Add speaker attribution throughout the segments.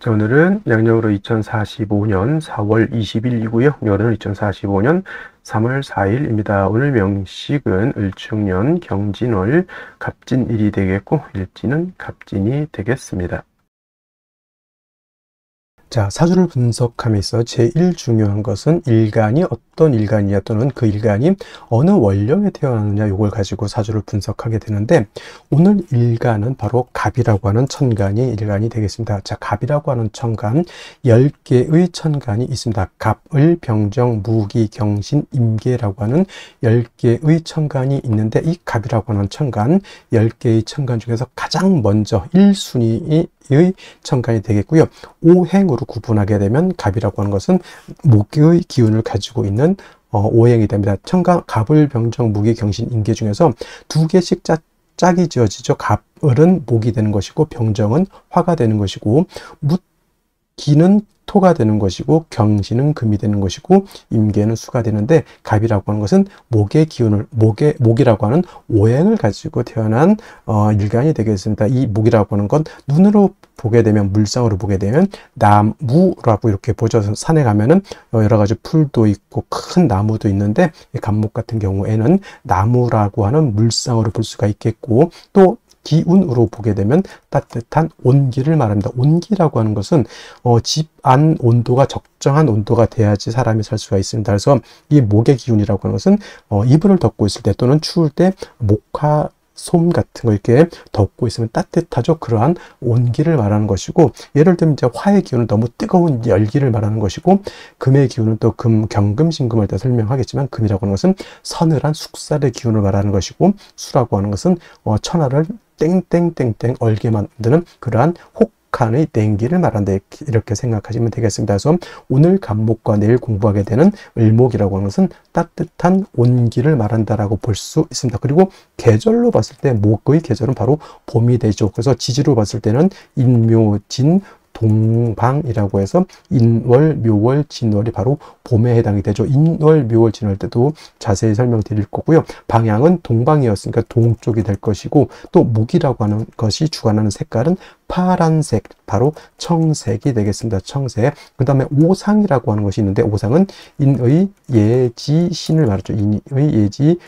Speaker 1: 자, 오늘은 양력으로 2045년 4월 20일이고요. 열은 2045년 3월 4일입니다. 오늘 명식은 을충년 경진월 갑진일이 되겠고 일지는 갑진이 되겠습니다. 자, 사주를 분석함에 있어 제일 중요한 것은 일간이 어떤 일간이냐 또는 그 일간이 어느 원령에 태어났느냐 이걸 가지고 사주를 분석하게 되는데 오늘 일간은 바로 갑이라고 하는 천간이 일간이 되겠습니다. 자, 갑이라고 하는 천간 10개의 천간이 있습니다. 갑, 을, 병정, 무기, 경신, 임계라고 하는 10개의 천간이 있는데 이 갑이라고 하는 천간 10개의 천간 중에서 가장 먼저 1순위의 천간이 되겠고요. 오행으로 구분하게 되면 갑이라고 하는 것은 목의 기운을 가지고 있는 오행이 됩니다. 천간, 갑을, 병정, 무기, 경신, 임계 중에서 두 개씩 짝이 지어지죠. 갑을은 목이 되는 것이고 병정은 화가 되는 것이고 무기는 토가 되는 것이고 경신은 금이 되는 것이고 임계는 수가 되는데 갑이라고 하는 것은 목의 기운을 목이라고 하는 오행을 가지고 태어난 일간이 되겠습니다. 이 목이라고 하는 건 눈으로 보게 되면 물상으로 보게 되면 나무라고 이렇게 보죠. 산에 가면은 여러 가지 풀도 있고 큰 나무도 있는데 갑목 같은 경우에는 나무라고 하는 물상으로 볼 수가 있겠고 또 기운으로 보게 되면 따뜻한 온기를 말합니다. 온기라고 하는 것은 집 안 온도가 적정한 온도가 돼야지 사람이 살 수가 있습니다. 그래서 이 목의 기운이라고 하는 것은 이불을 덮고 있을 때 또는 추울 때 목화 솜 같은 거 이렇게 덮고 있으면 따뜻하죠. 그러한 온기를 말하는 것이고 예를 들면 이제 화의 기운은 너무 뜨거운 열기를 말하는 것이고 금의 기운은 또 경금신금을 다 설명하겠지만 금이라고 하는 것은 서늘한 숙살의 기운을 말하는 것이고 수라고 하는 것은 천하를 땡땡땡땡 얼게 만드는 그러한 혹한의 땡기를 말한다 이렇게 생각하시면 되겠습니다. 그래서 오늘 갑목과 내일 공부하게 되는 을목이라고 하는 것은 따뜻한 온기를 말한다라고 볼 수 있습니다. 그리고 계절로 봤을 때 목의 계절은 바로 봄이 되죠. 그래서 지지로 봤을 때는 인묘진 동방이라고 해서 인월, 묘월, 진월이 바로 봄에 해당이 되죠. 인월, 묘월, 진월 때도 자세히 설명드릴 거고요. 방향은 동방이었으니까 동쪽이 될 것이고 또 목이라고 하는 것이 주관하는 색깔은 파란색, 바로 청색이 되겠습니다. 청색. 그 다음에 오상이라고 하는 것이 있는데 오상은 인의 예지 신을 말하죠. 인의 예지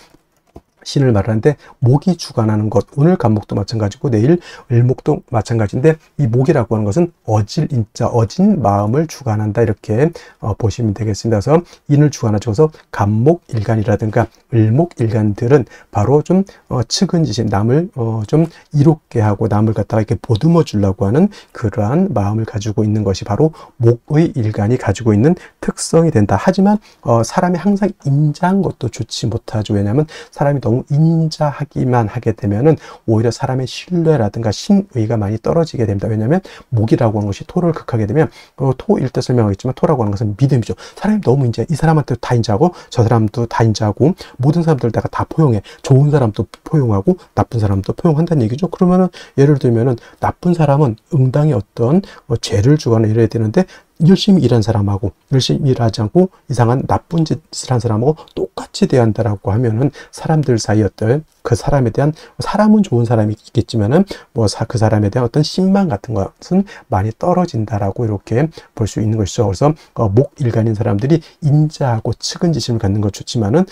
Speaker 1: 신을 말하는데 목이 주관하는 것, 오늘 갑목도 마찬가지고 내일 을목도 마찬가지인데 이 목이라고 하는 것은 어질 인자, 어진 마음을 주관한다 이렇게 보시면 되겠습니다. 그래서 인을 주관하죠. 그래서 갑목 일간이라든가 을목 일간들은 바로 좀 측은지심, 남을 좀 이롭게 하고 남을 갖다가 이렇게 보듬어 주려고 하는 그러한 마음을 가지고 있는 것이 바로 목의 일간이 가지고 있는 특성이 된다. 하지만 사람이 항상 인자한 것도 좋지 못하죠. 왜냐하면 사람이 너무 인자하기만 하게 되면은 오히려 사람의 신뢰라든가 신의가 많이 떨어지게 됩니다. 왜냐하면 목이라고 하는 것이 토를 극하게 되면 토일 때 설명하겠지만 토라고 하는 것은 믿음이죠. 사람이 너무 인자해. 이 사람한테 다 인자하고 저 사람도 다 인자하고 모든 사람들 내가 다 포용해. 좋은 사람도 포용하고 나쁜 사람도 포용한다는 얘기죠. 그러면은 예를 들면은 나쁜 사람은 응당히 어떤 죄를 주거나 이래야 되는데 열심히 일한 사람하고 열심히 일하지 않고 이상한 나쁜 짓을 한 사람하고 똑같이 대한다라고 하면은 사람들 사이 어떤 그 사람에 대한 사람은 좋은 사람이 있겠지만은 그 사람에 대한 어떤 신망 같은 것은 많이 떨어진다라고 이렇게 볼 수 있는 것이죠. 그래서 목 일간인 사람들이 인자하고 측은지심을 갖는 것 좋지만은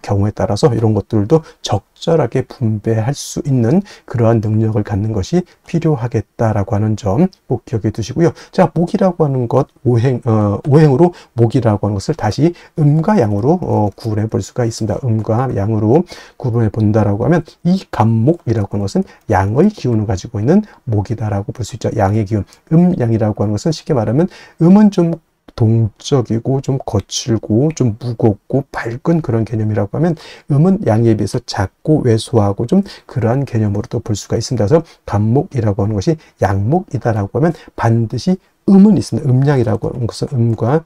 Speaker 1: 경우에 따라서 이런 것들도 적절하게 분배할 수 있는 그러한 능력을 갖는 것이 필요하겠다라고 하는 점 꼭 기억해 두시고요. 자, 목이라고 하는 것 오행으로 목이라고 하는 것을 다시 음과 양으로 구분해 볼 수가 있습니다. 음과 양으로 구분해 본다라고 하면 이 갑목이라고 하는 것은 양의 기운을 가지고 있는 목이다라고 볼 수 있죠. 양의 기운. 양이라고 하는 것은 쉽게 말하면 음은 좀 동적이고 좀 거칠고 좀 무겁고 밝은 그런 개념이라고 하면 음은 양에 비해서 작고 왜소하고 좀 그러한 개념으로도 볼 수가 있습니다. 그래서 갑목이라고 하는 것이 양목이다라고 하면 반드시 음은 있습니다. 음양이라고 하는 것은 음과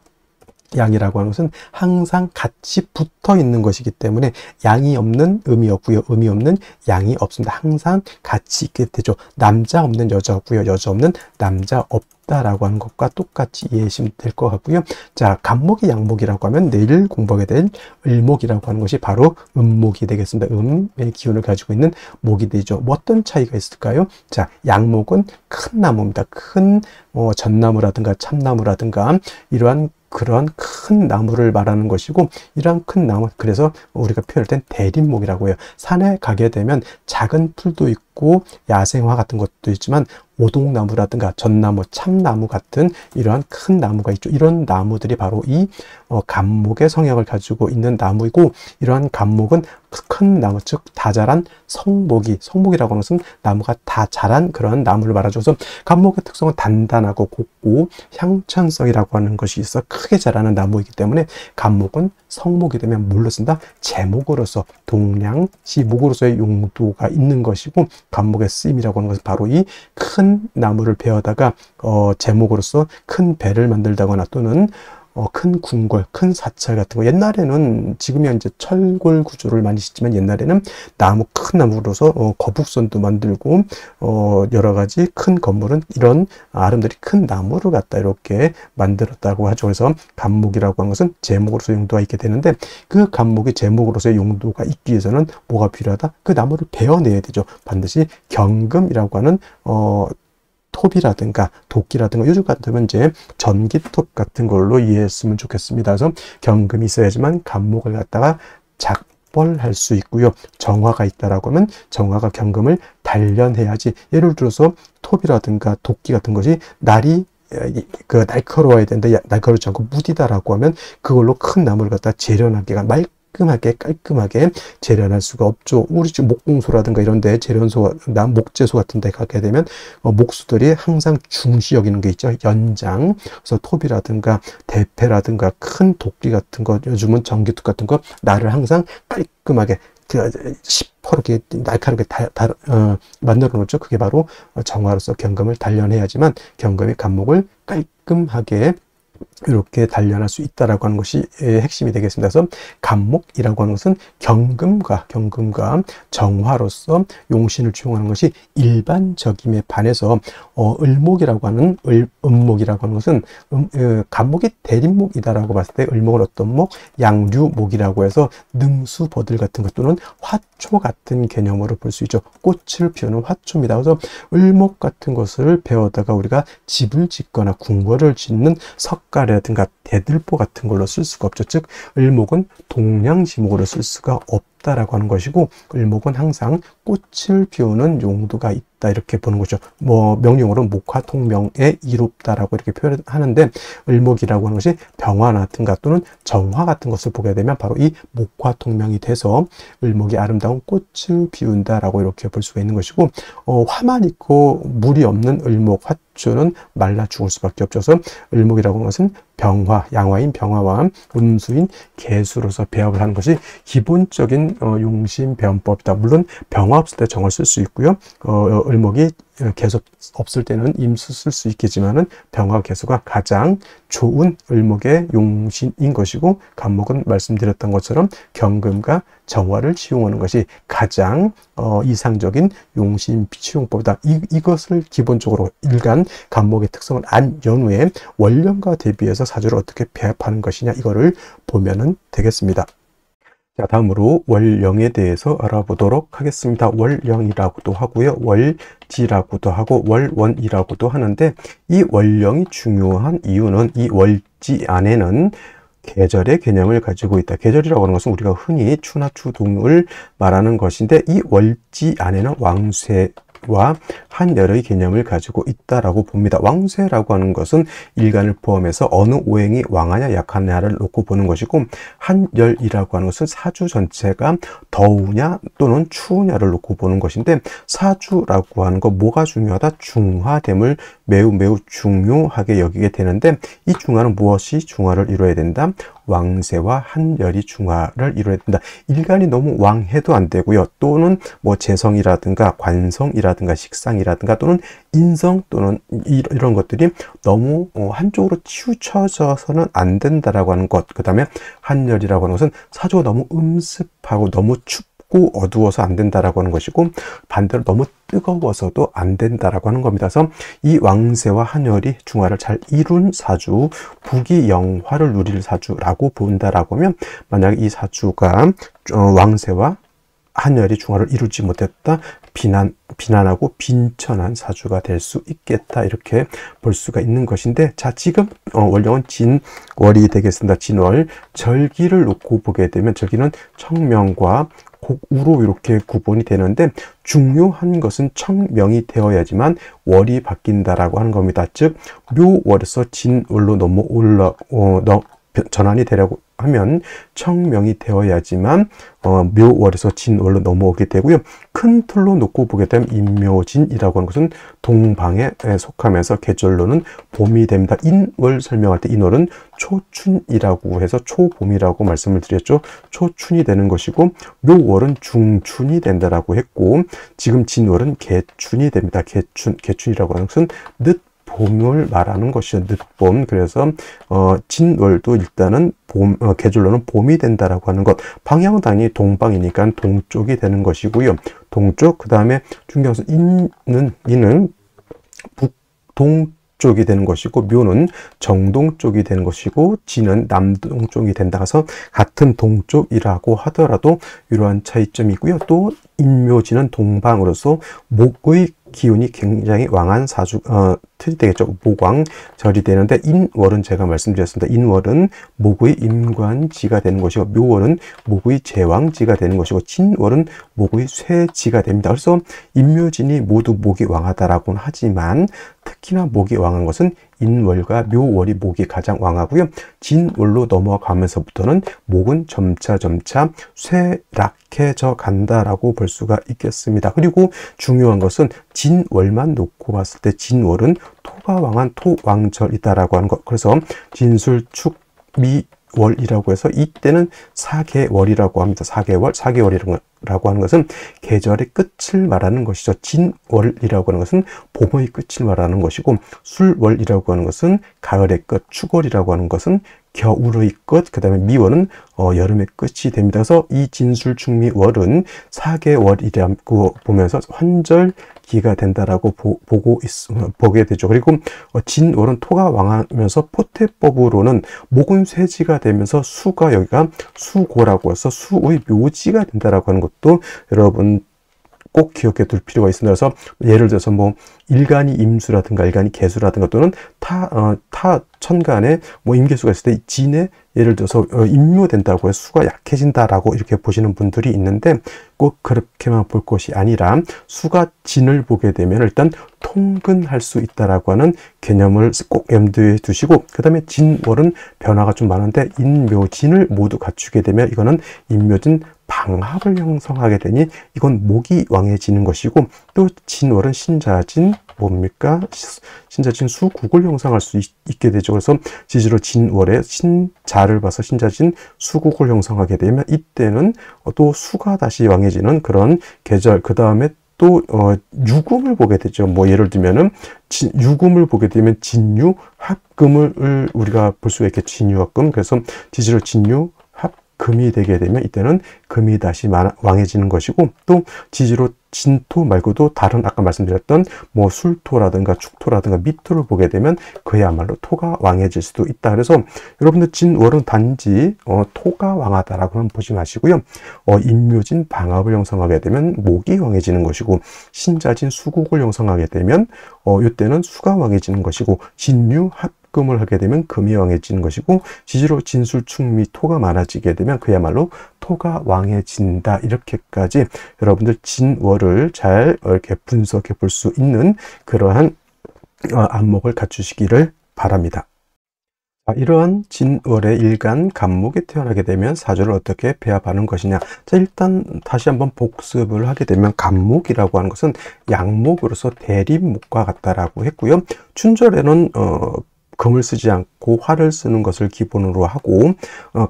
Speaker 1: 양이라고 하는 것은 항상 같이 붙어 있는 것이기 때문에 양이 없는 음이 없고요. 음이 없는 양이 없습니다. 항상 같이 있게 되죠. 남자 없는 여자 없고요. 여자 없는 남자 없다라고 하는 것과 똑같이 이해하시면 될 것 같고요. 자, 간목이 양목이라고 하면 내일 공부하게 될 을목이라고 하는 것이 바로 음목이 되겠습니다. 음의 기운을 가지고 있는 목이 되죠. 뭐 어떤 차이가 있을까요? 자, 양목은 큰 나무입니다. 큰 전나무라든가 참나무라든가 이러한 그런 큰 나무를 말하는 것이고, 이러한 큰 나무, 그래서 우리가 표현할 땐 대림목이라고 해요. 산에 가게 되면 작은 풀도 있고 야생화 같은 것도 있지만 오동나무라든가 전나무, 참나무 같은 이러한 큰 나무가 있죠. 이런 나무들이 바로 이 간목의 성향을 가지고 있는 나무이고, 이러한 간목은 큰 나무, 즉 다 자란 성목이라고 하는 것은 나무가 다 자란 그런 나무를 말하죠. 그래서 간목의 특성은 단단하고 곱고 향천성이라고 하는 것이 있어 크게 자라는 나무이기 때문에 간목은 성목이 되면 뭘로 쓴다? 제목으로서, 동량시 목으로서의 용도가 있는 것이고, 간목의 쓰임이라고 하는 것은 바로 이 큰 나무를 베어다가 제목으로서 큰 배를 만들다거나 또는 큰 궁궐, 큰 사찰 같은 거, 옛날에는 지금이야 이제 철골 구조를 많이 짓지만 옛날에는 큰 나무로서 거북선도 만들고 여러 가지 큰 건물은 이런 아름드리 큰 나무를 갖다 이렇게 만들었다고 하죠. 그래서 간목이라고 하는 것은 제목으로서 용도가 있게 되는데, 그 간목이 제목으로서의 용도가 있기 위해서는 뭐가 필요하다? 그 나무를 베어내야 되죠. 반드시 경금이라고 하는 톱이라든가 도끼라든가, 요즘 같으면 이제 전기톱 같은 걸로 이해했으면 좋겠습니다. 그래서 경금이 있어야지만 간목을 갖다가 작벌할 수 있고요. 정화가 있다라고 하면 정화가 경금을 단련해야지. 예를 들어서 톱이라든가 도끼 같은 것이 날카로워야 되는데 날카롭지 않고 무디다라고 하면 그걸로 큰 나무를 갖다 재련하기가 깔끔하게 재련할 수가 없죠. 우리 집 목공소라든가 이런 데 목재소 같은 데 가게 되면 목수들이 항상 중시 여기는 게 있죠. 연장. 그래서 톱이라든가 대패라든가 큰 도끼 같은 거, 요즘은 전기톱 같은 거, 날을 항상 깔끔하게 시퍼렇게 날카롭게 만들어 놓죠. 그게 바로 정화로서 경금을 단련해야지만 경금의 간목을 깔끔하게 이렇게 단련할 수 있다라고 하는 것이 핵심이 되겠습니다. 그래서 간목이라고 하는 것은 경금과 정화로서 용신을 취용하는 것이 일반적임에 반해서 을목이라고 하는 음목이라고 하는 것은 간목이 대림목이다라고 봤을 때 을목은 어떤 목? 양류목이라고 해서 능수버들 같은 것 또는 화초 같은 개념으로 볼 수 있죠. 꽃을 피우는 화초입니다. 그래서 을목 같은 것을 배워다가 우리가 집을 짓거나 궁궐을 짓는 석가래라든가 대들보 같은 걸로 쓸 수가 없죠. 즉 을목은 동량지목으로 쓸 수가 없다라고 하는 것이고, 을목은 항상 꽃을 피우는 용도가 있다 이렇게 보는 거죠. 명령어로 목화통명에 이롭다라고 이렇게 표현하는데, 을목이라고 하는 것이 병화라든가 또는 정화 같은 것을 보게 되면 바로 이 목화통명이 돼서 을목이 아름다운 꽃을 피운다라고 이렇게 볼 수가 있는 것이고, 화만 있고 물이 없는 을목 화초는 말라 죽을 수밖에 없죠. 그래서 을목이라고 하는 것은 병화, 양화인 병화와 음수인 개수로서 배합을 하는 것이 기본적인 용신 배원법이다. 물론 병화 없을 때 정을 쓸 수 있고요. 을목이 개수 없을 때는 임수 쓸 수 있겠지만은 병화 개수가 가장 좋은 을목의 용신인 것이고, 간목은 말씀드렸던 것처럼 경금과 정화를 취용하는 것이 가장 이상적인 용신 취용법이다. 이것을 기본적으로 일간 간목의 특성을 안 연후에 월령과 대비해서 사주를 어떻게 배합하는 것이냐, 이거를 보면은 되겠습니다. 자, 다음으로 월령에 대해서 알아보도록 하겠습니다. 월령이라고도 하고요, 월지라고도 하고 월원이라고도 하는데, 이 월령이 중요한 이유는 이 월지 안에는 계절의 개념을 가지고 있다. 계절이라고 하는 것은 우리가 흔히 추나 추동을 말하는 것인데, 이 월지 안에는 왕쇠와 한열의 개념을 가지고 있다라고 봅니다. 왕쇠라고 하는 것은 일간을 포함해서 어느 오행이 왕하냐 약하냐를 놓고 보는 것이고, 한열이라고 하는 것은 사주 전체가 더우냐 또는 추우냐를 놓고 보는 것인데, 사주라고 하는 거 뭐가 중요하다? 중화됨을 매우 매우 중요하게 여기게 되는데, 이 중화는 무엇이 중화를 이루어야 된다? 왕세와 한열이 중화를 이루어야 된다. 일간이 너무 왕해도 안 되고요. 또는 뭐 재성이라든가 관성이라든가 식상이라든가 또는 인성 또는 이런 것들이 너무 한쪽으로 치우쳐져서는 안 된다라고 하는 것. 그 다음에 한열이라고 하는 것은 사주가 너무 음습하고 너무 춥고 어두워서 안 된다라고 하는 것이고, 반대로 너무 뜨거워서도 안 된다라고 하는 겁니다. 그래서 이 왕세와 한열이 중화를 잘 이룬 사주, 부귀영화를 누릴 사주라고 본다라고 하면, 만약에 이 사주가 왕세와 한열이 중화를 이루지 못했다, 비난하고 빈천한 사주가 될 수 있겠다, 이렇게 볼 수가 있는 것인데, 자, 지금 월령은 진월이 되겠습니다. 진월. 절기를 놓고 보게 되면 절기는 청명과 곡우로 이렇게 구분이 되는데, 중요한 것은 청명이 되어야지만 월이 바뀐다라고 하는 겁니다. 즉 묘월에서 진월로 전환이 되려고 하면 청명이 되어야지만 묘월에서 진월로 넘어오게 되고요. 큰 틀로 놓고 보게 되면 인묘진이라고 하는 것은 동방에 속하면서 계절로는 봄이 됩니다. 인월 설명할 때 인월은 초춘이라고 해서 초봄이라고 말씀을 드렸죠. 초춘이 되는 것이고, 묘월은 중춘이 된다라고 했고, 지금 진월은 개춘이 됩니다. 개춘이라고 하는 것은 봄을 말하는 것이죠. 늦봄. 그래서 진월도 일단은 계절로는 봄이 된다라고 하는 것. 방향은 당연히 동방이니까 동쪽이 되는 것이고요. 동쪽. 그 다음에 중요한 것은 이는 북동 쪽이 되는 것이고, 묘는 정동 쪽이 되는 것이고, 진은 남동 쪽이 된다 해서 같은 동쪽이라고 하더라도 이러한 차이점이 있고요. 또 인묘진은 동방으로서 목의 기운이 굉장히 왕한 틀이 되겠죠. 목왕절이 되는데, 인월은 제가 말씀드렸습니다. 인월은 목의 임관지가 되는 것이고, 묘월은 목의 제왕지가 되는 것이고, 진월은 목의 쇠지가 됩니다. 그래서 인묘진이 모두 목이 왕하다라고는 하지만, 특히나 목이 왕한 것은 인월과 묘월이 목이 가장 왕하고요. 진월로 넘어가면서부터는 목은 점차 쇠락해져 간다라고 볼 수가 있겠습니다. 그리고 중요한 것은 진월만 놓고 봤을 때 진월은 토가 왕한 토왕절이다라고 하는 것. 그래서 진술축미월이라고 해서 이때는 사계월이라고 합니다. 사계월이라고 하는 것은 계절의 끝을 말하는 것이죠. 진월이라고 하는 것은 봄의 끝을 말하는 것이고, 술월이라고 하는 것은 가을의 끝, 축월이라고 하는 것은 겨울의 끝, 그 다음에 미월은 여름의 끝이 됩니다. 그래서 이 진술축미월은 사계월이라고 보면서 환절기가 된다라고 보게 되죠. 그리고 진월은 토가 왕하면서 포태법으로는 목은 쇠지가 되면서 수가 여기가 수고라고 해서 수의 묘지가 된다라고 하는 것도 여러분 꼭 기억해 둘 필요가 있습니다. 그래서 예를 들어서 뭐 일간이 임수라든가 일간이 개수라든가 또는 타 천간에 뭐 임계수가 있을 때 진에 예를 들어서 임묘된다고 해서 수가 약해진다라고 이렇게 보시는 분들이 있는데, 꼭 그렇게만 볼 것이 아니라 수가 진을 보게 되면 일단 통근할 수 있다라고 하는 개념을 꼭 염두에 두시고, 그 다음에 진월은 변화가 좀 많은데 인묘진을 모두 갖추게 되면 이거는 인묘진 방합을 형성하게 되니 이건 목이 왕해지는 것이고, 또 진월은 신자진 뭡니까? 신자진 수국을 형성할 수 있게 되죠. 그래서 지지로 진월에 신자를 봐서 신자진 수국을 형성하게 되면 이때는 또 수가 다시 왕해지는 그런 계절, 그 다음에 또 유금을 보게 되죠. 뭐 예를 들면은 유금을 보게 되면 진유 합금을 우리가 볼 수가 있겠죠. 진유 합금. 그래서 지지로 진유 금이 되게 되면 이때는 금이 다시 왕해지는 것이고, 또 지지로 진토 말고도 다른 아까 말씀드렸던 뭐 술토라든가 축토라든가 미토를 보게 되면 그야말로 토가 왕해질 수도 있다. 그래서 여러분들 진월은 단지 토가 왕하다라고는 보지 마시고요. 인묘진 방합을 형성하게 되면 목이 왕해지는 것이고, 신자진 수국을 형성하게 되면 이때는 수가 왕해지는 것이고, 진유 합금을 하게 되면 금이 왕해지는 것이고, 지지로 진술축미 토가 많아지게 되면 그야말로 토가 왕해진다. 이렇게까지 여러분들 진월을 잘 이렇게 분석해 볼 수 있는 그러한 안목을 갖추시기를 바랍니다. 이러한 진월의 일간 간목이 태어나게 되면 사주를 어떻게 배합하는 것이냐. 자, 일단 다시 한번 복습을 하게 되면 간목이라고 하는 것은 양목으로서 대립목과 같다라고 했고요. 춘절에는 금을 쓰지 않고 화를 쓰는 것을 기본으로 하고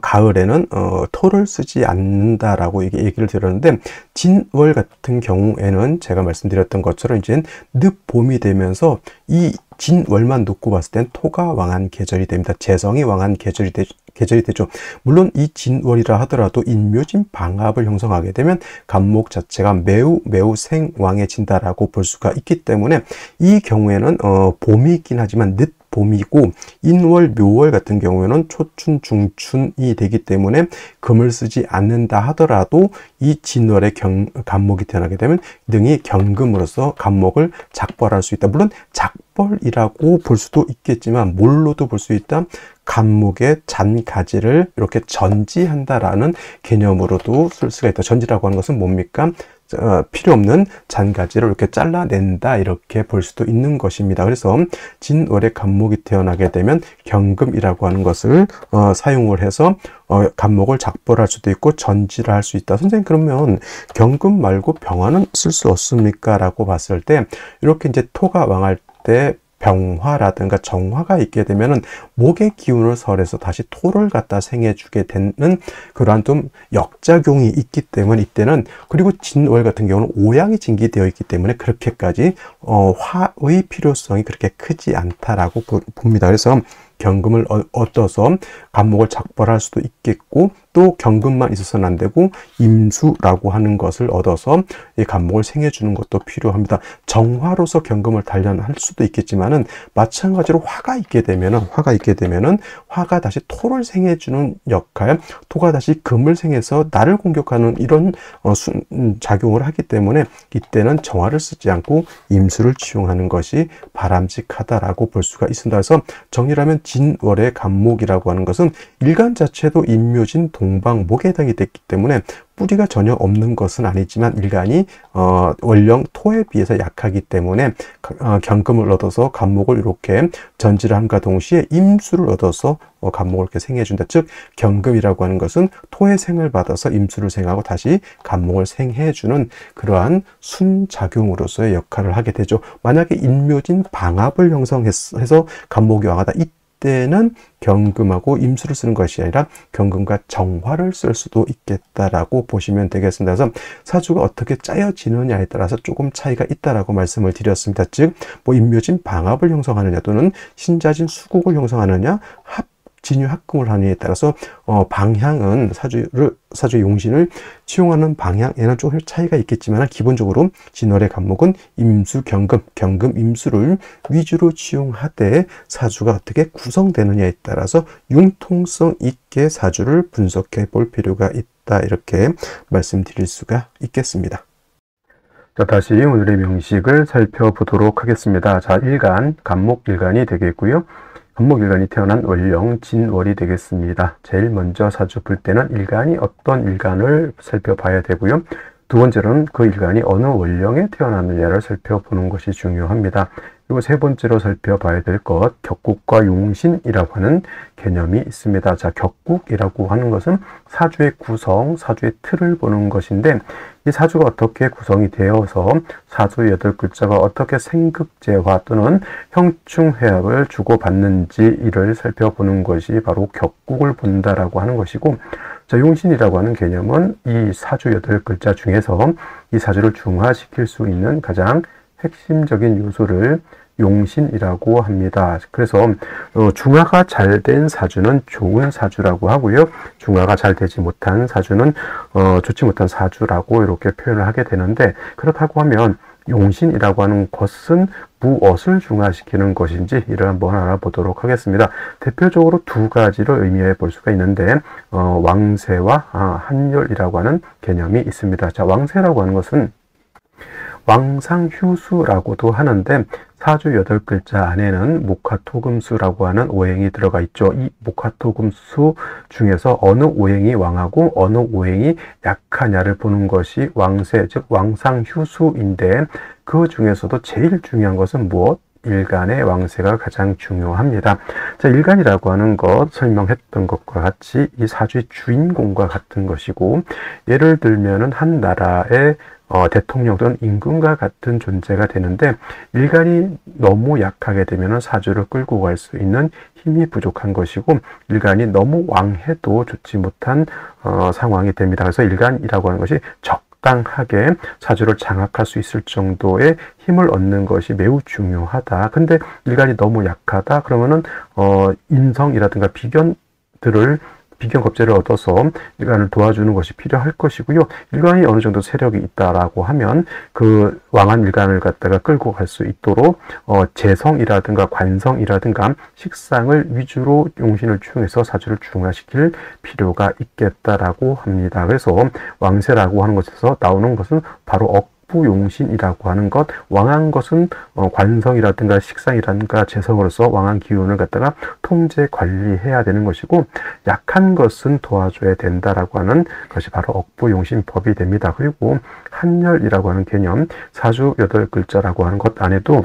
Speaker 1: 가을에는 토를 쓰지 않는다라고 얘기를 드렸는데, 진월 같은 경우에는 제가 말씀드렸던 것처럼 이제 늦봄이 되면서 이 진월만 놓고 봤을 땐 토가 왕한 계절이 됩니다. 재성이 왕한 계절이 되죠. 물론 이 진월이라 하더라도 인묘진 방합을 형성하게 되면 간목 자체가 매우 생왕해진다라고 볼 수가 있기 때문에, 이 경우에는 봄이 있긴 하지만 봄이고, 인월, 묘월 같은 경우에는 초춘, 중춘이 되기 때문에 금을 쓰지 않는다 하더라도 이 진월의 간목이 태어나게 되면 등이 경금으로서 간목을 작벌할 수 있다. 물론 작벌이라고 볼 수도 있겠지만 뭘로도 볼 수 있다. 간목의 잔가지를 이렇게 전지한다라는 개념으로도 쓸 수가 있다. 전지라고 하는 것은 뭡니까? 필요 없는 잔가지를 이렇게 잘라낸다, 이렇게 볼 수도 있는 것입니다. 그래서 진월에 간목이 태어나게 되면 경금이라고 하는 것을 사용을 해서 간목을 작벌할 수도 있고 전지를 할 수 있다. 선생님, 그러면 경금 말고 병화는 쓸 수 없습니까? 라고 봤을 때, 이렇게 이제 토가 왕할 때 병화라든가 정화가 있게 되면은 목의 기운을 설해서 다시 토를 갖다 생해주게 되는 그러한 좀 역작용이 있기 때문에, 이때는, 그리고 진월 같은 경우는 오양이 진기되어 있기 때문에 그렇게까지 화의 필요성이 그렇게 크지 않다라고 봅니다. 그래서 경금을 얻어서 간목을 작벌할 수도 있겠고, 또 경금만 있어서는 안 되고 임수라고 하는 것을 얻어서 이 간목을 생해주는 것도 필요합니다. 정화로서 경금을 단련할 수도 있겠지만은, 마찬가지로 화가 있게 되면은 화가 다시 토를 생해주는 역할, 토가 다시 금을 생해서 나를 공격하는 이런 작용을 하기 때문에, 이때는 정화를 쓰지 않고 임수를 취용하는 것이 바람직하다라고 볼 수가 있습니다. 그래서 정리하면 진월의 간목이라고 하는 것은 일간 자체도 인묘진 동방목에 해당이 됐기 때문에 뿌리가 전혀 없는 것은 아니지만, 일간이 원령 토에 비해서 약하기 때문에 경금을 얻어서 간목을 이렇게 전지를 함과 동시에 임수를 얻어서 간목을 이렇게 생해준다. 즉 경금이라고 하는 것은 토의 생을 받아서 임수를 생하고 다시 간목을 생해주는 그러한 순작용으로서의 역할을 하게 되죠. 만약에 인묘진 방합을 형성해서 간목이 왕하다, 때는 경금하고 임수를 쓰는 것이 아니라 경금과 정화를 쓸 수도 있겠다라고 보시면 되겠습니다. 그래서 사주가 어떻게 짜여지느냐에 따라서 조금 차이가 있다라고 말씀을 드렸습니다. 즉, 인묘진 방합을 형성하느냐 또는 신자진 수국을 형성하느냐, 진유 합금을 하느냐에 따라서 방향은 사주의 용신을 치용하는 방향에는 조금 차이가 있겠지만, 기본적으로 진월의 간목은 임수, 경금, 임수를 위주로 치용하되 사주가 어떻게 구성되느냐에 따라서 융통성 있게 사주를 분석해 볼 필요가 있다, 이렇게 말씀드릴 수가 있겠습니다. 자, 다시 오늘의 명식을 살펴보도록 하겠습니다. 자, 일간, 간목 일간이 되겠고요. 간목일간이 태어난 월령 진월이 되겠습니다. 제일 먼저 사주 볼 때는 일간이 어떤 일간을 살펴봐야 되고요. 두 번째로는 그 일간이 어느 월령에 태어났느냐를 살펴보는 것이 중요합니다. 그리고 세 번째로 살펴봐야 될 것, 격국과 용신이라고 하는 개념이 있습니다. 자, 격국이라고 하는 것은 사주의 구성, 사주의 틀을 보는 것인데, 이 사주가 어떻게 구성이 되어서 사주 8글자가 어떻게 생극재화 또는 형충회합을 주고받는지 이를 살펴보는 것이 바로 격국을 본다라고 하는 것이고, 자, 용신이라고 하는 개념은 이 사주 8글자 중에서 이 사주를 중화시킬 수 있는 가장 핵심적인 요소를 용신이라고 합니다. 그래서 중화가 잘 된 사주는 좋은 사주라고 하고요. 중화가 잘 되지 못한 사주는 좋지 못한 사주라고 이렇게 표현을 하게 되는데, 그렇다고 하면 용신이라고 하는 것은 무엇을 중화시키는 것인지 이를 한번 알아보도록 하겠습니다. 대표적으로 두 가지로 의미해 볼 수가 있는데, 왕세와 한열이라고 하는 개념이 있습니다. 자, 왕세라고 하는 것은 왕상휴수라고도 하는데, 사주 8글자 안에는 목화토금수라고 하는 오행이 들어가 있죠. 이 목화토금수 중에서 어느 오행이 왕하고 어느 오행이 약하냐를 보는 것이 왕세, 즉 왕상휴수인데, 그 중에서도 제일 중요한 것은 무엇? 일간의 왕세가 가장 중요합니다. 자, 일간이라고 하는 것 설명했던 것과 같이 이 사주의 주인공과 같은 것이고, 예를 들면은 한 나라의 대통령 또는 임금과 같은 존재가 되는데, 일간이 너무 약하게 되면 사주를 끌고 갈 수 있는 힘이 부족한 것이고, 일간이 너무 왕해도 좋지 못한 상황이 됩니다. 그래서 일간이라고 하는 것이 적당하게 사주를 장악할 수 있을 정도의 힘을 얻는 것이 매우 중요하다. 근데 일간이 너무 약하다 그러면은 인성이라든가 비견 겁재를 얻어서 일간을 도와주는 것이 필요할 것이고요. 일간이 어느 정도 세력이 있다라고 하면 그 왕한 일간을 갖다가 끌고 갈 수 있도록 재성이라든가 관성이라든가 식상을 위주로 용신을 추용해서 사주를 중화시킬 필요가 있겠다라고 합니다. 그래서 왕세라고 하는 것에서 나오는 것은 바로 용신이라고 하는 것, 왕한 것은 관성이라든가 식상이라든가 재성으로서 왕한 기운을 갖다가 통제 관리해야 되는 것이고, 약한 것은 도와줘야 된다라고 하는 것이 바로 억부용신법이 됩니다. 그리고 한열이라고 하는 개념, 사주 8글자라고 하는 것 안에도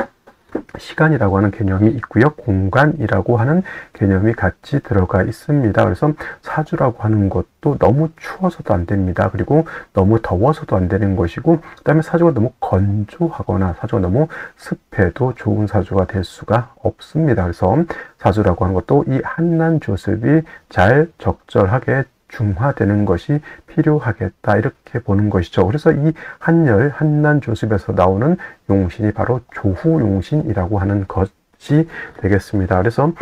Speaker 1: 시간이라고 하는 개념이 있고요. 공간이라고 하는 개념이 같이 들어가 있습니다. 그래서 사주라고 하는 것도 너무 추워서도 안 됩니다. 그리고 너무 더워서도 안 되는 것이고, 그 다음에 사주가 너무 건조하거나 사주가 너무 습해도 좋은 사주가 될 수가 없습니다. 그래서 사주라고 하는 것도 이 한난조습이 잘 적절하게 중화되는 것이 필요하겠다, 이렇게 보는 것이죠. 그래서 이 한난조습에서 나오는 용신이 바로 조후용신이라고 하는 것이 되겠습니다. 그래서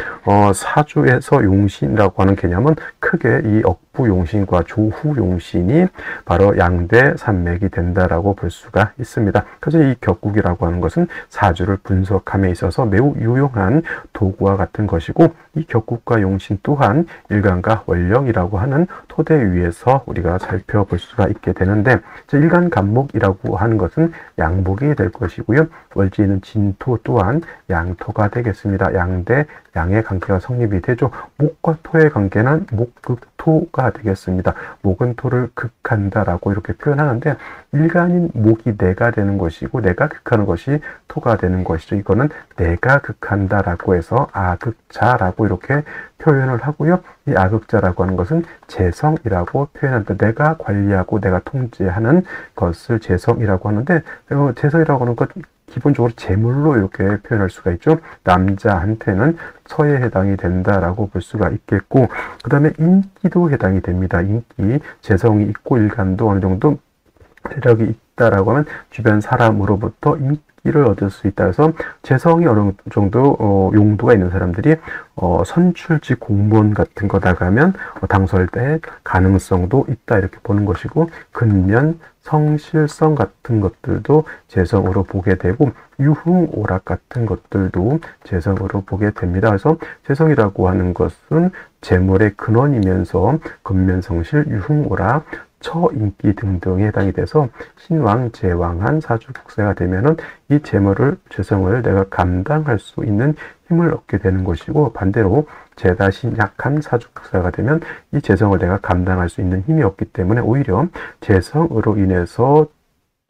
Speaker 1: 사주에서 용신이라고 하는 개념은 크게 이 억부용신과 조후용신이 바로 양대 산맥이 된다라고 볼 수가 있습니다. 그래서 이 격국이라고 하는 것은 사주를 분석함에 있어서 매우 유용한 도구와 같은 것이고, 이 격국과 용신 또한 일간과 원령이라고 하는 토대 위에서 우리가 살펴볼 수가 있게 되는데, 일간간목이라고 하는 것은 양목이 될 것이고요. 월지는 진토 또한 양토가 되겠습니다. 양대 양의 관계가 성립이 되죠. 목과 토의 관계는 목극토가 되겠습니다. 목은 토를 극한다라고 이렇게 표현하는데, 일간인 목이 내가 되는 것이고 내가 극하는 것이 토가 되는 것이죠. 이거는 내가 극한다라고 해서 아극자라고 이렇게 표현을 하고요. 이 아극자라고 하는 것은 재성이라고 표현한다. 내가 관리하고 내가 통제하는 것을 재성이라고 하는데, 재성이라고 하는 것 기본적으로 재물로 이렇게 표현할 수가 있죠. 남자한테는 서에 해당이 된다라고 볼 수가 있겠고, 그 다음에 인기도 해당이 됩니다. 인기, 재성이 있고 일간도 어느 정도 세력이 있다라고 하면 주변 사람으로부터 인기를 얻을 수 있다. 그래서 재성이 어느 정도 용도가 있는 사람들이 선출직 공무원 같은 거 나가면 당선될 가능성도 있다, 이렇게 보는 것이고, 근면, 성실성 같은 것들도 재성으로 보게 되고, 유흥오락 같은 것들도 재성으로 보게 됩니다. 그래서 재성이라고 하는 것은 재물의 근원이면서 근면성실, 유흥오락, 처인기 등등에 해당이 돼서 신왕, 제왕한 사주국세가 되면은 이 재성을 내가 감당할 수 있는 힘을 얻게 되는 것이고, 반대로 재다신 약한 사주국세가 되면 이 재성을 내가 감당할 수 있는 힘이 없기 때문에 오히려 재성으로 인해서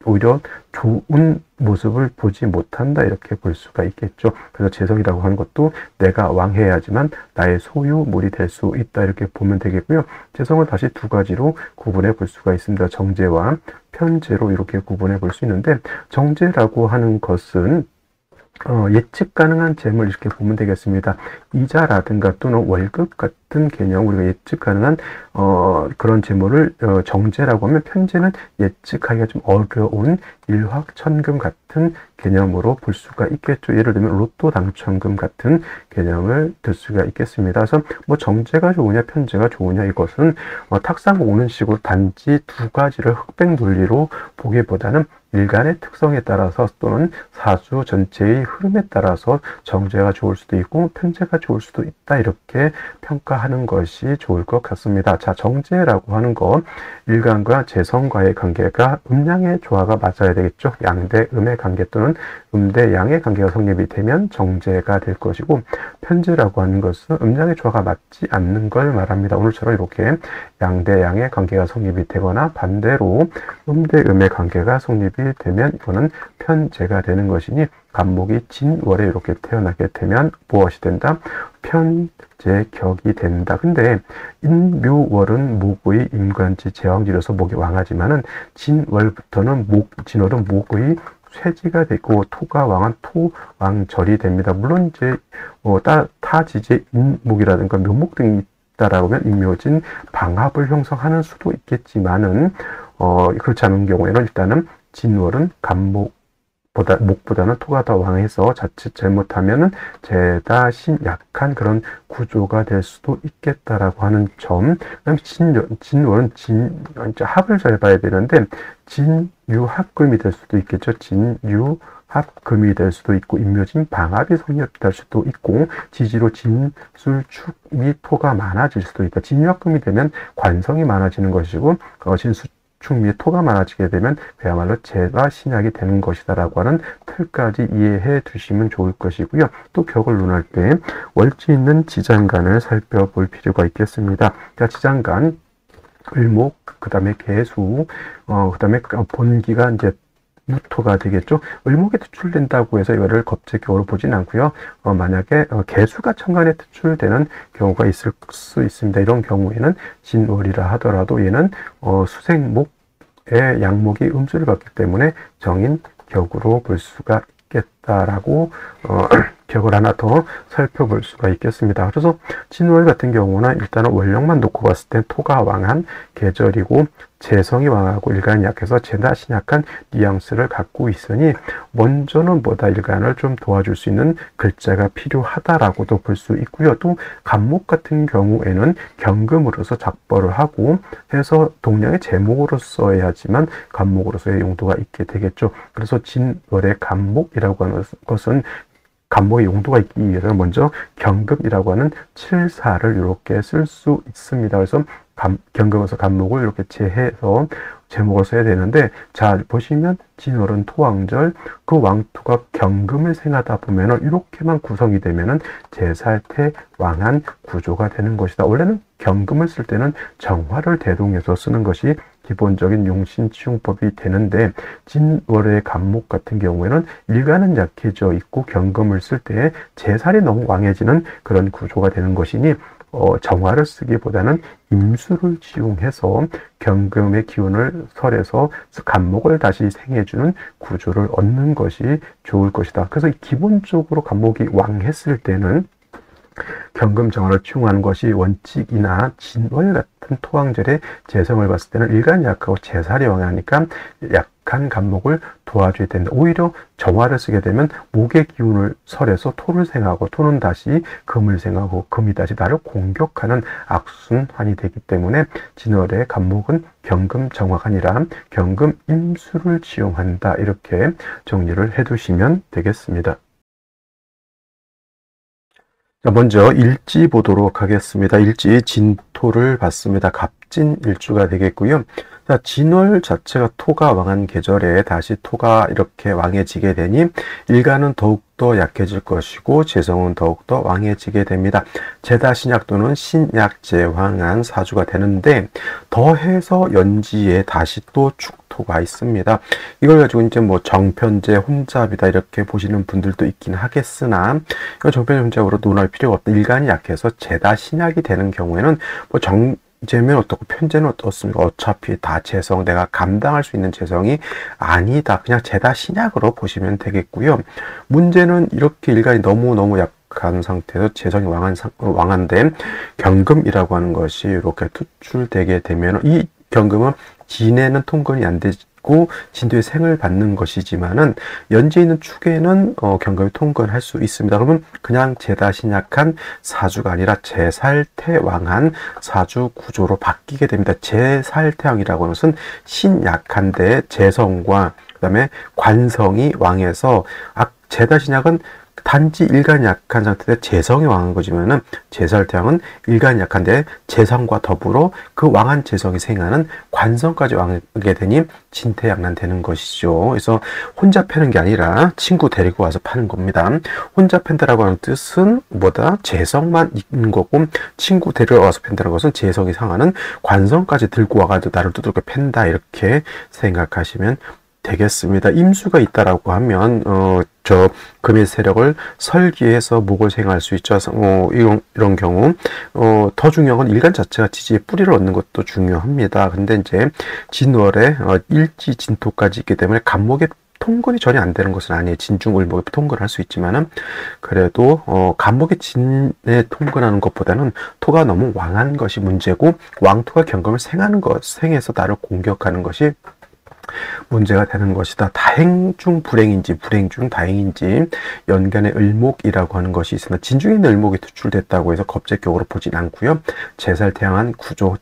Speaker 1: 오히려 좋은 모습을 보지 못한다, 이렇게 볼 수가 있겠죠. 그래서 재성이라고 하는 것도 내가 왕해야지만 나의 소유물이 될 수 있다, 이렇게 보면 되겠고요. 재성을 다시 두 가지로 구분해 볼 수가 있습니다. 정제와 편제로 이렇게 구분해 볼 수 있는데, 정제라고 하는 것은 예측 가능한 재물, 이렇게 보면 되겠습니다. 이자라든가 또는 월급 같은 개념, 우리가 예측 가능한 그런 재물을 정제라고 하면, 편제는 예측하기가 좀 어려운 일확천금 같은 개념으로 볼 수가 있겠죠. 예를 들면 로또 당첨금 같은 개념을 들 수가 있겠습니다. 그래서 뭐 정제가 좋으냐 편제가 좋으냐, 이것은 탁상 오는 식으로 단지 두 가지를 흑백 논리로 보기보다는 일간의 특성에 따라서 또는 사주 전체의 흐름에 따라서 정제가 좋을 수도 있고 편제가 좋을 수도 있다, 이렇게 평가하는 것이 좋을 것 같습니다. 자, 정제라고 하는 것, 일간과 재성과의 관계가 음양의 조화가 맞아야 되겠죠. 양대 음의 관계 또는 음대 양의 관계가 성립이 되면 정제가 될 것이고, 편제라고 하는 것은 음양의 조화가 맞지 않는 걸 말합니다. 오늘처럼 이렇게 양대 양의 관계가 성립이 되거나 반대로 음대 음의 관계가 성립이 되면 이거는 편제가 되는 것이니, 간목이 진월에 이렇게 태어나게 되면 무엇이 된다? 편제격이 된다. 근데 인묘월은 목의 임관지 제왕지로서 목이 왕하지만은 진월부터는 진월은 목의 쇠지가 되고 토가 왕한 토왕절이 됩니다. 물론 이제 타지제 인목이라든가 묘목 등이 있다라고 하면 인묘진 방합을 형성하는 수도 있겠지만은 그렇지 않은 경우에는 일단은 진월은 목보다는 토가 더 왕해서 자칫 잘못하면은 죄다 약한 그런 구조가 될 수도 있겠다라고 하는 점. 그다음에 진월은 합을 잘 봐야 되는데 진유합금이 될 수도 있겠죠. 진유합금이 될 수도 있고, 인묘진 방합이 성립될 수도 있고, 지지로 진술축 및 토가 많아질 수도 있다. 진유합금이 되면 관성이 많아지는 것이고, 진술축 및 토가 많아지게 되면 그야말로 죄가 신약이 되는 것이다라고 하는 틀까지 이해해 두시면 좋을 것이고요. 또 격을 논할 때 월지 있는 지장간을 살펴볼 필요가 있겠습니다. 자, 지장간, 을목, 그 다음에 개수, 그 다음에 본기가 이제 무토가 되겠죠. 을목에 특출된다고 해서 이거를 겁재격으로 보진 않고요. 만약에 개수가 천간에 특출되는 경우가 있을 수 있습니다. 이런 경우에는 진월이라 하더라도 얘는 수생목의 양목이 음수를 받기 때문에 정인격으로 볼 수가 있겠다라고 격을 하나 더 살펴볼 수가 있겠습니다. 그래서 진월 같은 경우는 일단은 원령만 놓고 봤을 때 토가 왕한 계절이고, 재성이 왕하고 일간이 약해서 죄다 신약한 뉘앙스를 갖고 있으니 먼저는 일간을 좀 도와줄 수 있는 글자가 필요하다라고도 볼 수 있고요. 또 간목 같은 경우에는 경금으로서 작벌을 하고 해서 동량의 제목으로 써야지만 간목으로서의 용도가 있게 되겠죠. 그래서 진월의 간목이라고 하는 것은 간목의 용도가 있기 위해서는 먼저 경금이라고 하는 칠사를 이렇게 쓸 수 있습니다. 그래서 경금에서 간목을 이렇게 제해서 제목을 써야 되는데, 자, 보시면 진월은 토왕절, 그 왕토가 경금을 생하다 보면은 이렇게만 구성이 되면은 제살태 왕한 구조가 되는 것이다. 원래는 경금을 쓸 때는 정화를 대동해서 쓰는 것이 기본적인 용신치용법이 되는데, 진월의 간목 같은 경우에는 일간은 약해져 있고 경금을 쓸 때 제살이 너무 왕해지는 그런 구조가 되는 것이니 정화를 쓰기보다는 임수를 지용해서 경금의 기운을 설해서 간목을 다시 생해주는 구조를 얻는 것이 좋을 것이다. 그래서 기본적으로 간목이 왕했을 때는 경금 정화를 치용하는 것이 원칙이나, 진월 같은 토왕절의 재성을 봤을 때는 일간이 약하고 제살이 왕하니까 약한 간목을 도와줘야 된다. 오히려 정화를 쓰게 되면 목의 기운을 설해서 토를 생하고, 토는 다시 금을 생하고, 금이 다시 나를 공격하는 악순환이 되기 때문에 진월의 간목은 경금 정화가 아니라 경금 임수를 지용한다. 이렇게 정리를 해두시면 되겠습니다. 먼저 일지 보도록 하겠습니다. 일지 진토를 봤습니다. 갑진 일주가 되겠고요. 자, 진월 자체가 토가 왕한 계절에 다시 토가 이렇게 왕해지게 되니 일간은 더욱더 약해질 것이고 재성은 더욱더 왕해지게 됩니다. 제다신약 또는 신약제왕한 사주가 되는데, 더해서 연지에 다시 또 축토가 있습니다. 이걸 가지고 이제 정편제 혼잡이다 이렇게 보시는 분들도 있긴 하겠으나, 정편제 혼잡으로 논할 필요가 없다. 일간이 약해서 제다신약이 되는 경우에는 정제면 어떻고 편제는 어떻습니까? 어차피 다 재성, 내가 감당할 수 있는 재성이 아니다. 그냥 제다 신약으로 보시면 되겠고요. 문제는 이렇게 일간이 너무너무 약한 상태에서 재성이 왕한데 경금이라고 하는 것이 이렇게 투출되게 되면, 이 경금은 진에는 통근이 안 되고 진도의 생을 받는 것이지만은 연지에 있는 축에는 경금이 통근할 수 있습니다. 그러면 그냥 제다 신약한 사주가 아니라 제살태왕한 사주 구조로 바뀌게 됩니다. 제살태왕이라고 하는 것은 신약한데 재성과 그 다음에 관성이 왕해서, 제다 신약은 단지 일간이 약한 상태인데 재성이 왕한 거지만은 제살태양은 일간이 약한데 재성과 더불어 그 왕한 재성이 생하는 관성까지 왕하게 되니 진퇴양난 되는 것이죠. 그래서 혼자 패는 게 아니라 친구 데리고 와서 파는 겁니다. 혼자 팬다라고 하는 뜻은 뭐다? 재성만 있는 거고, 친구 데려와서 팬다는 것은 재성이 상하는 관성까지 들고 와가지고 나를 두들겨 팬다, 이렇게 생각하시면 되겠습니다. 임수가 있다라고 하면 저 금의 세력을 설기해서 목을 생할 수 있죠. 이런 경우 더 중요한 건 일간 자체가 지지의 뿌리를 얻는 것도 중요합니다. 근데 이제 진월에 일지 진토까지 있기 때문에 간목의 통근이 전혀 안 되는 것은 아니에요. 진중을목에 통근을 할 수 있지만은, 그래도 간목의 진에 통근하는 것보다는 토가 너무 왕한 것이 문제고, 왕토가 경금을 생해서 나를 공격하는 것이 문제가 되는 것이다. 다행 중 불행인지 불행 중 다행인지 연간의 을목이라고 하는 것이 있으나 진중에 있는 을목이 투출됐다고 해서 겁재격으로 보진 않고요. 제살태양한 구조,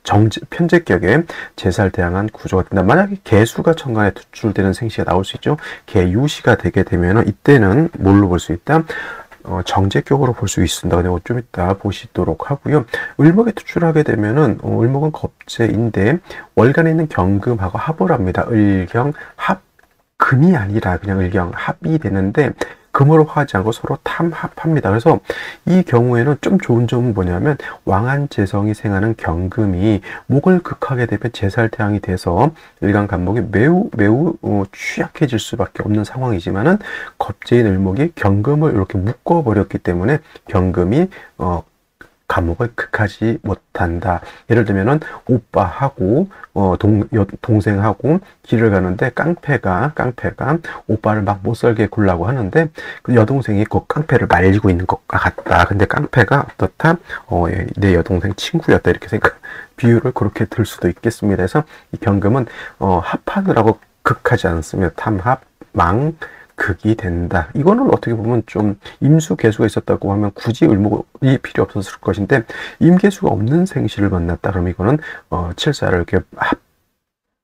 Speaker 1: 편재격에 제살태양한 구조가 된다. 만약에 개수가 천간에 투출되는 생시가 나올 수 있죠. 개유시가 되게 되면 이때는 뭘로 볼 수 있다? 정제격으로 볼 수 있습니다. 근데 좀 이따 보시도록 하고요. 을목에 투출하게 되면은, 을목은 겁재인데, 월간에 있는 경금하고 합을 합니다. 을경, 합, 금이 아니라 그냥 을경, 합이 되는데, 금으로 하지 않고 서로 탐합합니다. 그래서 이 경우에는 좀 좋은 점은 뭐냐면, 왕한 재성이 생하는 경금이 목을 극하게 되면 제살태양이 돼서 일간 간목이 매우 취약해질 수밖에 없는 상황이지만은, 겁재인 을목이 경금을 이렇게 묶어버렸기 때문에 경금이 간목을 극하지 못한다. 예를 들면은 오빠하고 동생하고 길을 가는데 깡패가 오빠를 막 못살게 굴라고 하는데 그 여동생이 그 깡패를 말리고 있는 것 같다. 근데 깡패가 어떻다? 내 여동생 친구였다. 이렇게 생각 비유를 그렇게 들 수도 있겠습니다. 그래서 이 경금은 합하느라고 극하지 않습니다. 탐합, 극이 된다. 이거는 어떻게 보면 좀 임수 개수가 있었다고 하면 굳이 을목이 필요 없었을 것인데, 임개수가 없는 생시를 만났다 그러면 이거는 칠사를 이렇게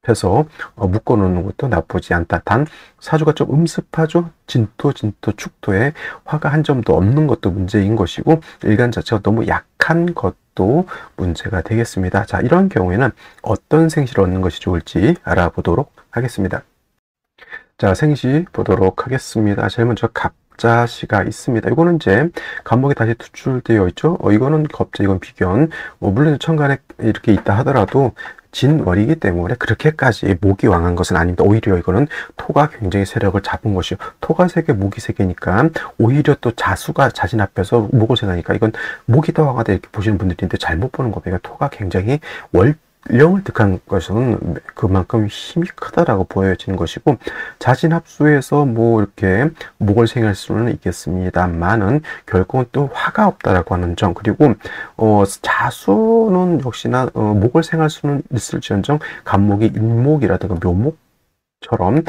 Speaker 1: 합해서 묶어놓는 것도 나쁘지 않다. 단 사주가 좀 음습하죠. 진토, 축토에 화가 한 점도 없는 것도 문제인 것이고, 일간 자체가 너무 약한 것도 문제가 되겠습니다. 자, 이런 경우에는 어떤 생시를 얻는 것이 좋을지 알아보도록 하겠습니다. 자, 생시 보도록 하겠습니다. 제일 먼저 갑자시가 있습니다. 이거는 이제 간목이 다시 투출되어 있죠. 이거는 겁재, 이건 비견. 물론 천간에 이렇게 있다 하더라도 진월이기 때문에 그렇게까지 목이 왕한 것은 아닙니다. 오히려 이거는 토가 굉장히 세력을 잡은 것이요. 토가 세 개, 목이 세 개니까 오히려 또 자수가 자신 앞에서 목을 생하니까 이건 목이 더 왕하다 이렇게 보시는 분들인데 잘못 보는 겁니다. 토가 굉장히 월령을 득한 것은 그만큼 힘이 크다라고 보여지는 것이고, 자진 합수해서 뭐 이렇게 목을 생할 수는 있겠습니다만은 결국은 또 화가 없다라고 하는 점, 그리고 자수는 역시나 목을 생할 수는 있을지언정 간목이 인목이라든가 묘목처럼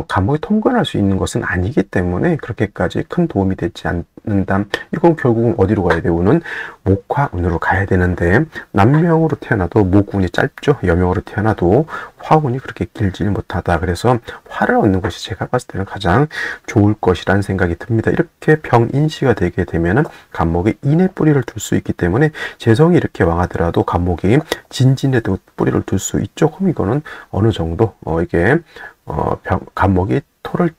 Speaker 1: 간목이 통근할 수 있는 것은 아니기 때문에 그렇게까지 큰 도움이 되지 않는다. 이건 결국은 어디로 가야 돼요? 운은 목화운으로 가야 되는데, 남명으로 태어나도 목운이 짧죠. 여명으로 태어나도 화운이 그렇게 길지 못하다. 그래서 화를 얻는 것이 제가 봤을 때는 가장 좋을 것이라는 생각이 듭니다. 이렇게 병인시가 되게 되면은 간목이 인의 뿌리를 둘 수 있기 때문에 재성이 이렇게 왕하더라도 간목이 진진에도 뿌리를 둘 수 있죠. 그럼 이거는 어느 정도 이게 간목이 토를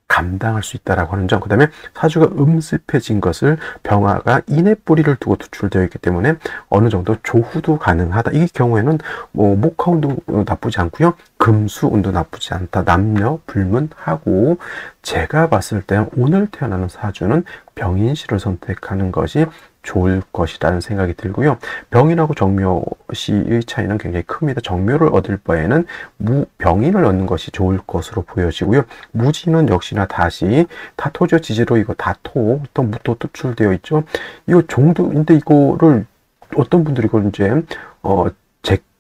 Speaker 1: 감당할 수 있다라고 하는 점, 그 다음에 사주가 음습해진 것을 병화가 인의 뿌리를 두고 투출되어 있기 때문에 어느 정도 조후도 가능하다. 이 경우에는 목화운도 나쁘지 않고요, 금수운도 나쁘지 않다. 남녀 불문하고, 제가 봤을 때 오늘 태어나는 사주는 병인시를 선택하는 것이 좋을 것이라는 생각이 들고요. 병인하고 정묘시의 차이는 굉장히 큽니다. 정묘를 얻을 바에는 병인을 얻는 것이 좋을 것으로 보여지고요. 무지는 역시나 다시 타토죠. 지지로 이거 다토, 또 무토 투출되어 있죠. 이거 종도인데 이거를 어떤 분들이 이걸 이제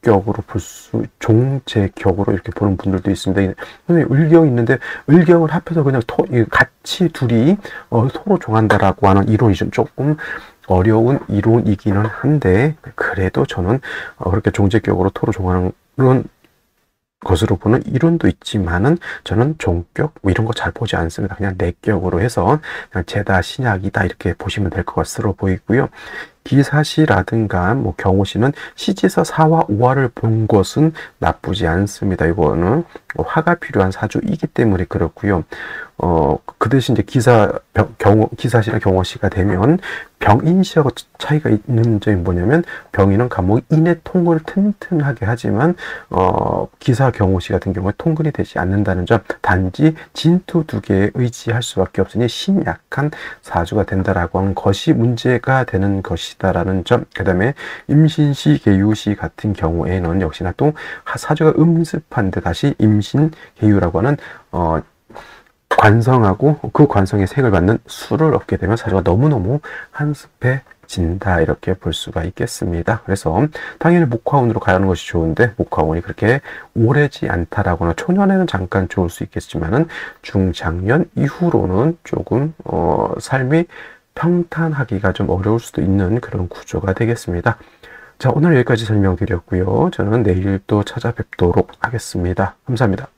Speaker 1: 격으로 볼 수, 종제격으로 이렇게 보는 분들도 있습니다. 을경이 있는데 을경을 합해서 그냥 같이 둘이 서로 종한다라고 하는 이론이 좀 조금 어려운 이론이기는 한데, 그래도 저는 그렇게 종제격으로 토로 종하는 것으로 보는 이론도 있지만은 저는 종격 뭐 이런 거 잘 보지 않습니다. 그냥 내격으로 해서 그냥 죄다 신약이다 이렇게 보시면 될 것 것으로 보이고요. 기사시라든가 뭐 경호시는 시지에서 4화 5화를 본 것은 나쁘지 않습니다. 이거는 화가 필요한 사주이기 때문에 그렇고요. 그 대신 이제 기사시랑 경호시가 되면 병인시하고 차이가 있는 점이 뭐냐면, 병인은 간목 인의 통근을 튼튼하게 하지만 기사 경호시 같은 경우에 통근이 되지 않는다는 점, 단지 진토 두 개에 의지할 수밖에 없으니 신약한 사주가 된다라고 하는 것이 문제가 되는 것이다라는 점. 그 다음에 임신시 계유시 같은 경우에는 역시나 또 사주가 음습한데 다시 임신 계유라고 하는 관성하고 그 관성의 색을 받는 수를 얻게 되면 사주가 너무너무 한습해진다 이렇게 볼 수가 있겠습니다. 그래서 당연히 목화운으로 가는 것이 좋은데, 목화운이 그렇게 오래지 않다라거나 초년에는 잠깐 좋을 수 있겠지만은 중장년 이후로는 조금 삶이 평탄하기가 좀 어려울 수도 있는 그런 구조가 되겠습니다. 자, 오늘 여기까지 설명드렸고요. 저는 내일 또 찾아뵙도록 하겠습니다. 감사합니다.